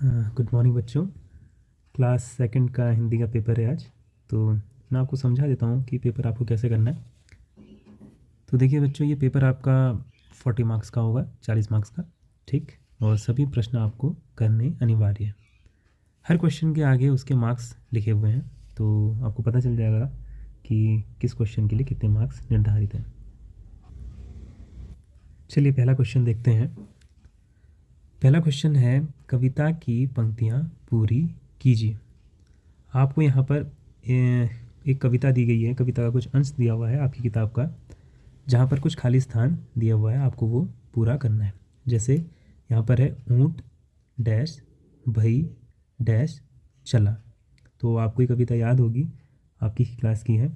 Good morning बच्चों। Class second का हिंदी का पेपर है आज। तो मैं आपको समझा देता हूँ कि पेपर आपको कैसे करना है। तो देखिए बच्चों, ये पेपर आपका 40 मार्क्स का होगा, 40 मार्क्स का, ठीक। और सभी प्रश्न आपको करने अनिवार्य है। हर क्वेश्चन के आगे उसके मार्क्स लिखे हुए हैं, तो आपको पता चल जाएगा कि किस क्वेश्चन के लिए कितने मार्क्स निर्धारित हैं। चलिए पहला क्वेश्चन देखते हैं। पहला क्वेश्चन है, कविता की पंक्तियाँ पूरी कीजिए। आपको यहाँ पर एक कविता दी गई है, कविता का कुछ अंश दिया हुआ है आपकी किताब का, जहाँ पर कुछ खाली स्थान दिया हुआ है, आपको वो पूरा करना है। जैसे यहाँ पर है, ऊँट डैश भई डैश चला। तो आपको ये कविता याद होगी, आपकी क्लास की है।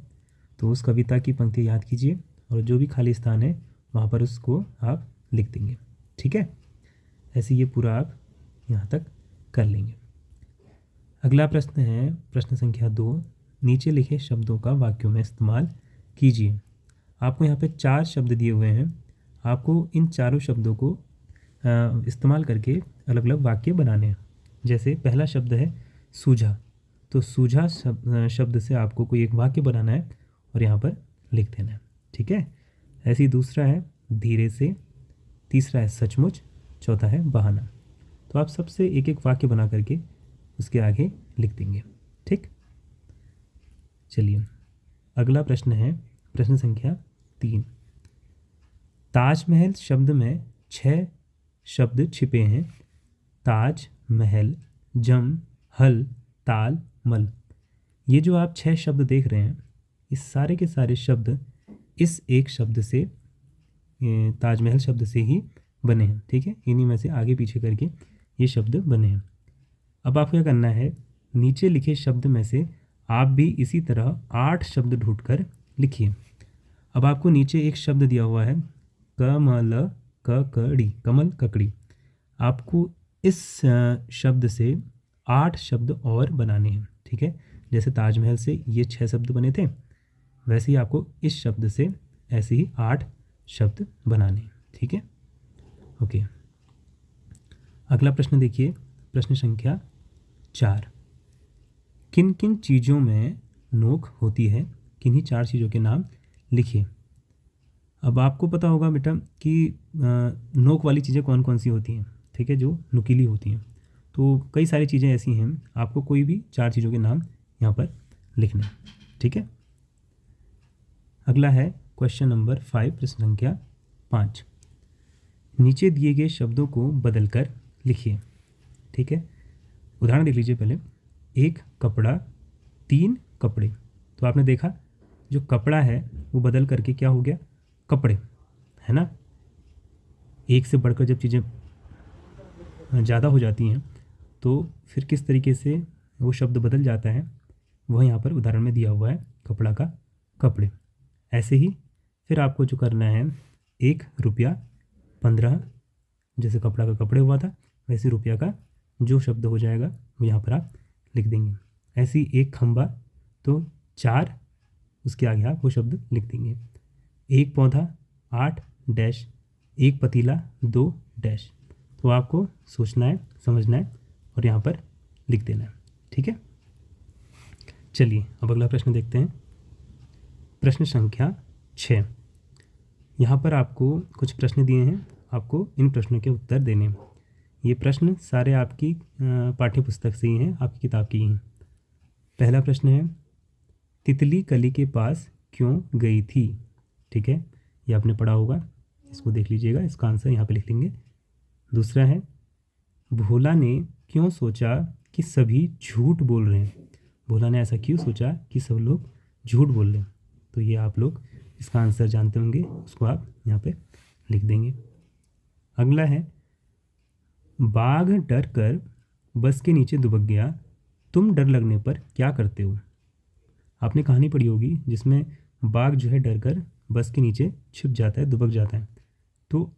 तो उस कविता की पंक्ति याद कीजिए और जो भी खाली स्थान है वहाँ पर उसको आप लिख देंगे, ठीक है। ऐसे ये पूरा आप यहाँ तक कर लेंगे। अगला प्रश्न है, प्रश्न संख्या 2। नीचे लिखे शब्दों का वाक्यों में इस्तेमाल कीजिए। आपको यहाँ पे 4 शब्द दिए हुए हैं। आपको इन चारों शब्दों को इस्तेमाल करके अलग अलग वाक्य बनाने हैं। जैसे पहला शब्द है सूझा, तो सूझा शब्द से आपको कोई एक वाक्य बनाना है और यहाँ पर लिख देना है, ठीक है। ऐसे ही दूसरा है धीरे से, तीसरा है सचमुच, चौथा है बहाना। तो आप सबसे एक एक वाक्य बना करके उसके आगे लिख देंगे, ठीक। चलिए अगला प्रश्न है, प्रश्न संख्या 3। ताजमहल शब्द में 6 शब्द छिपे हैं। ताज महल, जम, हल, ताल, मल। ये जो आप 6 शब्द देख रहे हैं, इस सारे के सारे शब्द इस एक शब्द से, ताजमहल शब्द से ही बने हैं, ठीक है। इन्हीं में से आगे पीछे करके ये शब्द बने हैं। अब आपको क्या करना है, नीचे लिखे शब्द में से आप भी इसी तरह 8 शब्द ढूंढकर लिखिए। अब आपको नीचे एक शब्द दिया हुआ है, कमल ककड़ी, कमल ककड़ी। आपको इस शब्द से 8 शब्द और बनाने हैं, ठीक है। जैसे ताजमहल से ये 6 शब्द बने थे, वैसे ही आपको इस शब्द से ऐसे ही 8 शब्द बनाने हैं, ठीक है। ओके, अगला प्रश्न देखिए, प्रश्न संख्या 4। किन किन चीज़ों में नोक होती है, किन्हीं 4 चीज़ों के नाम लिखिए। अब आपको पता होगा बेटा कि नोक वाली चीज़ें कौन कौन सी होती हैं, ठीक है, जो नुकीली होती हैं। तो कई सारी चीज़ें ऐसी हैं, आपको कोई भी 4 चीज़ों के नाम यहाँ पर लिखने हैं, ठीक है। अगला है क्वेश्चन नंबर 5, प्रश्न संख्या 5। नीचे दिए गए शब्दों को बदलकर लिखिए, ठीक है। उदाहरण देख लीजिए पहले। 1 कपड़ा, 3 कपड़े। तो आपने देखा जो कपड़ा है वो बदल करके क्या हो गया, कपड़े, है ना। एक से बढ़कर जब चीज़ें ज़्यादा हो जाती हैं तो फिर किस तरीके से वो शब्द बदल जाता है, वह यहाँ पर उदाहरण में दिया हुआ है, कपड़ा का कपड़े। ऐसे ही फिर आपको जो करना है, 1 रुपया 15, जैसे कपड़ा का कपड़े हुआ था वैसे रुपया का जो शब्द हो जाएगा वो यहाँ पर आप लिख देंगे। ऐसे ही 1 खंबा, तो 4 उसके आगे आप वो शब्द लिख देंगे। 1 पौधा, 8 डैश, 1 पतीला, 2 डैश। तो आपको सोचना है, समझना है और यहाँ पर लिख देना है, ठीक है। चलिए अब अगला प्रश्न देखते हैं, प्रश्न संख्या 6। यहाँ पर आपको कुछ प्रश्न दिए हैं, आपको इन प्रश्नों के उत्तर देने हैं। ये प्रश्न सारे आपकी पाठ्य पुस्तक से ही हैं, आपकी किताब की ही हैं। पहला प्रश्न है, तितली कली के पास क्यों गई थी, ठीक है, ये आपने पढ़ा होगा, इसको देख लीजिएगा, इसका आंसर यहाँ पे लिख लेंगे। दूसरा है, भोला ने क्यों सोचा कि सभी झूठ बोल रहे हैं। भोला ने ऐसा क्यों सोचा कि सब लोग झूठ बोल रहे हैं। तो ये आप लोग इसका आंसर जानते होंगे, उसको आप यहाँ पे लिख देंगे। अगला है, बाघ डर कर बस के नीचे दुबक गया, तुम डर लगने पर क्या करते हो। आपने कहानी पढ़ी होगी जिसमें बाघ जो है डर कर बस के नीचे छिप जाता है, दुबक जाता है। तो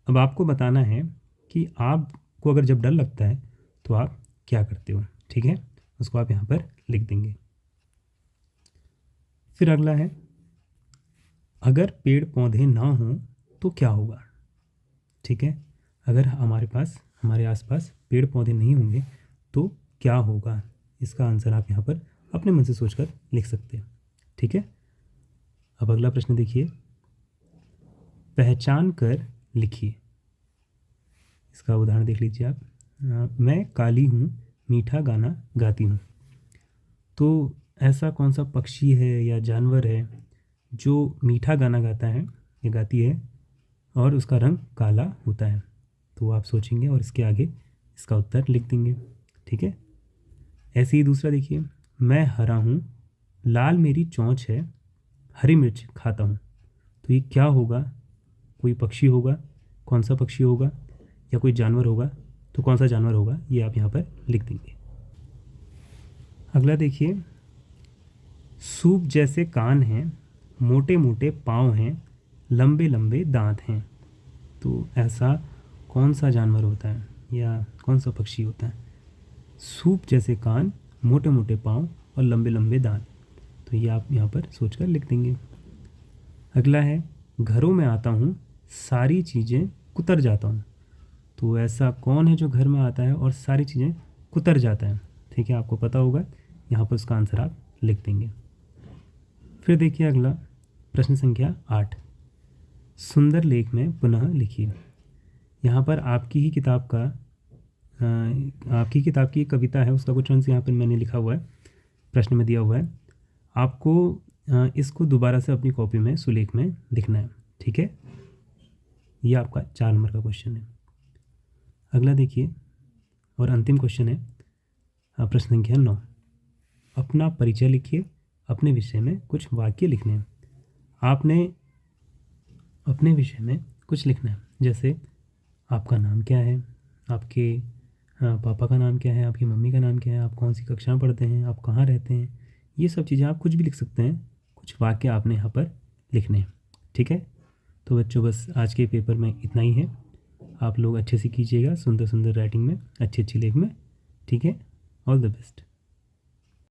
अब आपको बताना है कि आपको अगर जब डर लगता है तो आप क्या करते हो, ठीक है, उसको आप यहाँ पर लिख देंगे। फिर अगला है, अगर पेड़ पौधे ना हों तो क्या होगा, ठीक है। अगर हमारे पास, हमारे आसपास पेड़ पौधे नहीं होंगे तो क्या होगा? इसका आंसर आप यहाँ पर अपने मन से सोचकर लिख सकते हैं। ठीक है, अब अगला प्रश्न देखिए, पहचान कर लिखिए। इसका उदाहरण देख लीजिए आप। मैं काली हूँ, मीठा गाना गाती हूँ। तो ऐसा कौन सा पक्षी है या जानवर है जो मीठा गाना गाता है या गाती है और उसका रंग काला होता है? तो आप सोचेंगे और इसके आगे इसका उत्तर लिख देंगे। ठीक है, ऐसे ही दूसरा देखिए, मैं हरा हूँ, लाल मेरी चोंच है, हरी मिर्च खाता हूँ। तो ये क्या होगा? कोई पक्षी होगा? कौन सा पक्षी होगा? या कोई जानवर होगा? तो कौन सा जानवर होगा ये आप यहाँ पर लिख देंगे। अगला देखिए, सूप जैसे कान हैं, मोटे मोटे पाँव हैं, लंबे लंबे दांत हैं। तो ऐसा कौन सा जानवर होता है या कौन सा पक्षी होता है? सूप जैसे कान, मोटे मोटे पाँव और लंबे लंबे दांत। तो ये आप यहाँ पर सोचकर लिख देंगे। अगला है, घरों में आता हूँ, सारी चीज़ें कुतर जाता हूँ। तो ऐसा कौन है जो घर में आता है और सारी चीज़ें कुतर जाता है? ठीक है, आपको पता होगा, यहाँ पर उसका आंसर आप लिख देंगे। फिर देखिए अगला प्रश्न संख्या 8, सुंदर लेख में पुनः लिखिए। यहाँ पर आपकी ही किताब की एक कविता है, उसका कुछ अंश यहाँ पर मैंने लिखा हुआ है, प्रश्न में दिया हुआ है। आपको इसको दोबारा से अपनी कॉपी में सुलेख में लिखना है। ठीक है, ये आपका 4 नंबर का क्वेश्चन है। अगला देखिए और अंतिम क्वेश्चन है प्रश्न संख्या 9, अपना परिचय लिखिए, अपने विषय में कुछ वाक्य लिखने हैं। आपने अपने विषय में कुछ लिखना है, जैसे आपका नाम क्या है, आपके पापा का नाम क्या है, आपकी मम्मी का नाम क्या है, आप कौन सी कक्षा में पढ़ते हैं, आप कहाँ रहते हैं। ये सब चीज़ें आप कुछ भी लिख सकते हैं, कुछ वाक्य आपने यहाँ पर लिखने हैं। ठीक है, तो बच्चों बस आज के पेपर में इतना ही है। आप लोग अच्छे से कीजिएगा, सुंदर सुंदर राइटिंग में, अच्छी अच्छी लेख में। ठीक है, ऑल द बेस्ट।